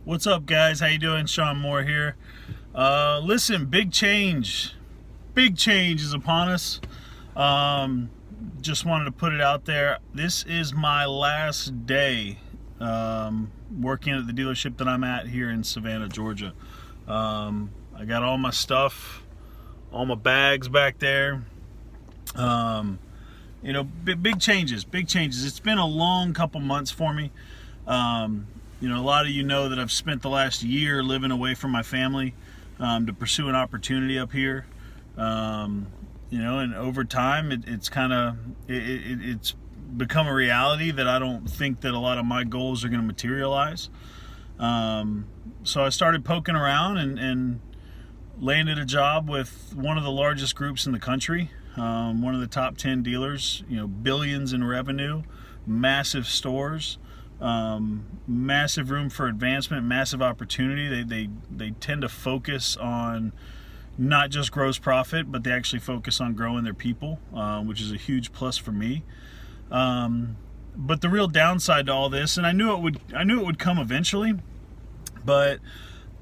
What's up, guys? How you doing? Sean Moore here. Listen, big change is upon us. Um, just wanted to put it out there. This is my last day working at the dealership that I'm at here in Savannah, Georgia. I got all my stuff, all my bags back there. Big changes. It's been a long couple months for me. A lot of you know that I've spent the last year living away from my family to pursue an opportunity up here. And over time, it's become a reality that I don't think that a lot of my goals are going to materialize. So I started poking around and landed a job with one of the largest groups in the country, one of the top 10 dealers, billions in revenue, massive stores. Massive room for advancement, massive opportunity. They tend to focus on not just gross profit, but they actually focus on growing their people, which is a huge plus for me. But the real downside to all this, and I knew it would come eventually, but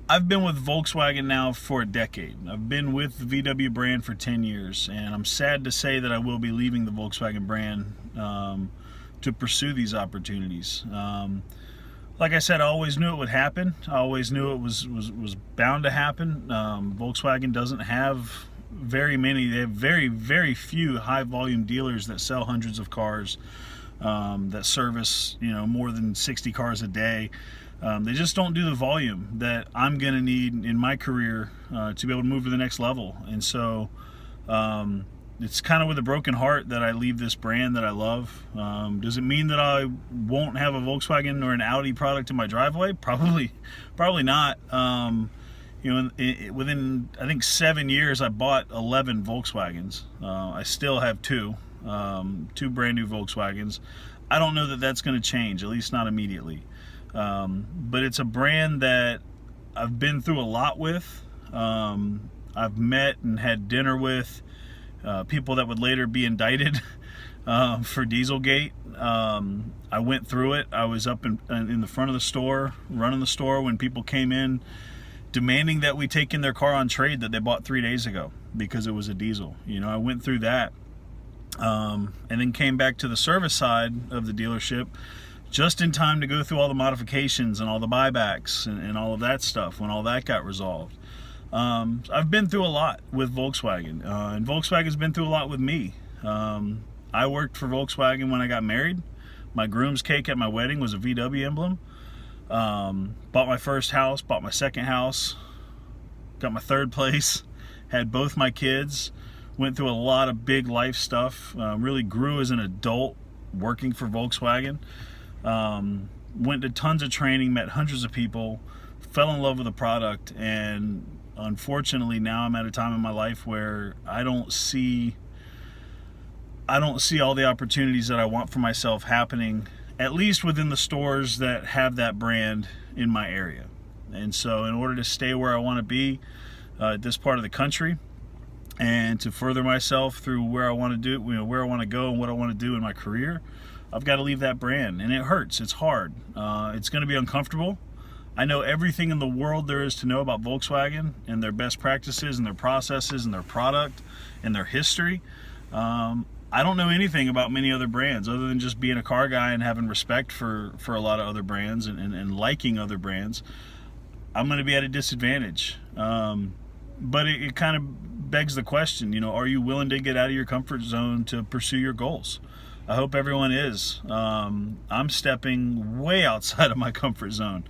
I've been with Volkswagen now for a decade. I've been with the VW brand for 10 years, and I'm sad to say that I will be leaving the Volkswagen brand to pursue these opportunities. Like I said, I always knew it would happen. I always knew it was bound to happen. Volkswagen doesn't have very many. They have very, very few high volume dealers that sell hundreds of cars, that service more than 60 cars a day. They just don't do the volume that I'm going to need in my career to be able to move to the next level. And so it's kind of with a broken heart that I leave this brand that I love. Does it mean that I won't have a Volkswagen or an Audi product in my driveway? Probably not. Within I think 7 years, I bought 11 Volkswagens. I still have two brand new Volkswagens. I don't know that that's going to change, at least not immediately. But it's a brand that I've been through a lot with. I've met and had dinner with people that would later be indicted for Dieselgate. I went through it. I was up in the front of the store, running the store, when people came in demanding that we take in their car on trade that they bought 3 days ago because it was a diesel. I went through that, and then came back to the service side of the dealership just in time to go through all the modifications and all the buybacks and all of that stuff when all that got resolved. I've been through a lot with Volkswagen, and Volkswagen's been through a lot with me. I worked for Volkswagen when I got married. My groom's cake at my wedding was a VW emblem. Bought my first house, bought my second house, got my third place, had both my kids, went through a lot of big life stuff, really grew as an adult working for Volkswagen. Went to tons of training, met hundreds of people, fell in love with the product, and unfortunately now I'm at a time in my life where I don't see all the opportunities that I want for myself happening, at least within the stores that have that brand in my area. And so in order to stay where I want to be at this part of the country, and to further myself through where I want to do, where I want to go and what I want to do in my career, I've got to leave that brand. And it hurts. It's hard. It's going to be uncomfortable. I know everything in the world there is to know about Volkswagen and their best practices and their processes and their product and their history. I don't know anything about many other brands other than just being a car guy and having respect for a lot of other brands and liking other brands. I'm going to be at a disadvantage. But it kind of begs the question, are you willing to get out of your comfort zone to pursue your goals? I hope everyone is. I'm stepping way outside of my comfort zone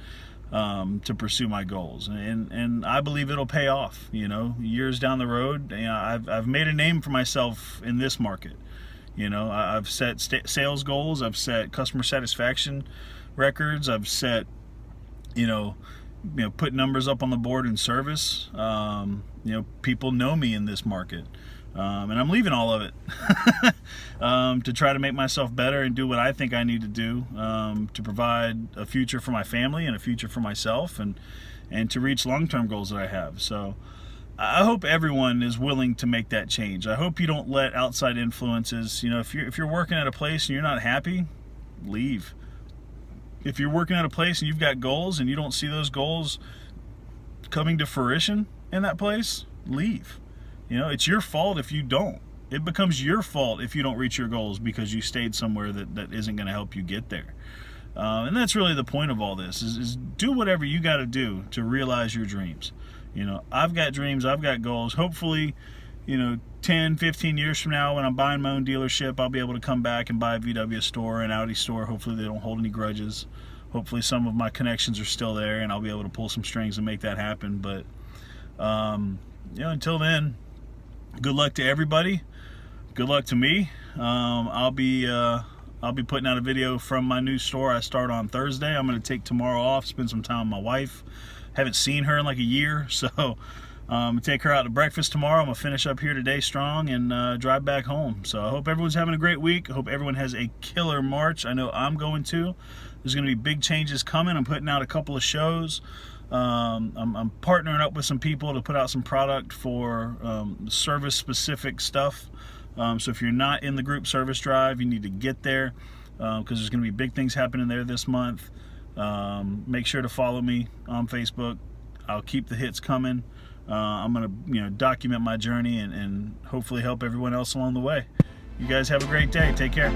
to pursue my goals, and I believe it'll pay off. Years down the road, I've made a name for myself in this market. I've set sales goals, I've set customer satisfaction records, I've set put numbers up on the board in service. People know me in this market. And I'm leaving all of it to try to make myself better and do what I think I need to do to provide a future for my family and a future for myself, and to reach long-term goals that I have. So I hope everyone is willing to make that change. I hope you don't let outside influences, if you're working at a place and you're not happy, leave. if you're working at a place and you've got goals and you don't see those goals coming to fruition in that place, leave. You know, it's your fault if you don't. It becomes your fault if you don't reach your goals because you stayed somewhere that isn't going to help you get there. And that's really the point of all this, is do whatever you got to do to realize your dreams. You know, I've got dreams, I've got goals. Hopefully, you know, 10, 15 years from now, when I'm buying my own dealership, I'll be able to come back and buy a VW store, an Audi store. Hopefully they don't hold any grudges. Hopefully some of my connections are still there and I'll be able to pull some strings and make that happen. But, you know, until then, good luck to everybody. Good luck to me. I'll be putting out a video from my new store. I start on Thursday. I'm going to take tomorrow off, spend some time with my wife. Haven't seen her in like a year, so take her out to breakfast tomorrow. I'm going to finish up here today strong and drive back home. So I hope everyone's having a great week. I hope everyone has a killer March. I know I'm going to. There's going to be big changes coming. I'm putting out a couple of shows. I'm partnering up with some people to put out some product for service-specific stuff. So if you're not in the group service drive, you need to get there because there's going to be big things happening there this month. Make sure to follow me on Facebook. I'll keep the hits coming. I'm going to, you know, document my journey and hopefully help everyone else along the way. You guys have a great day. Take care.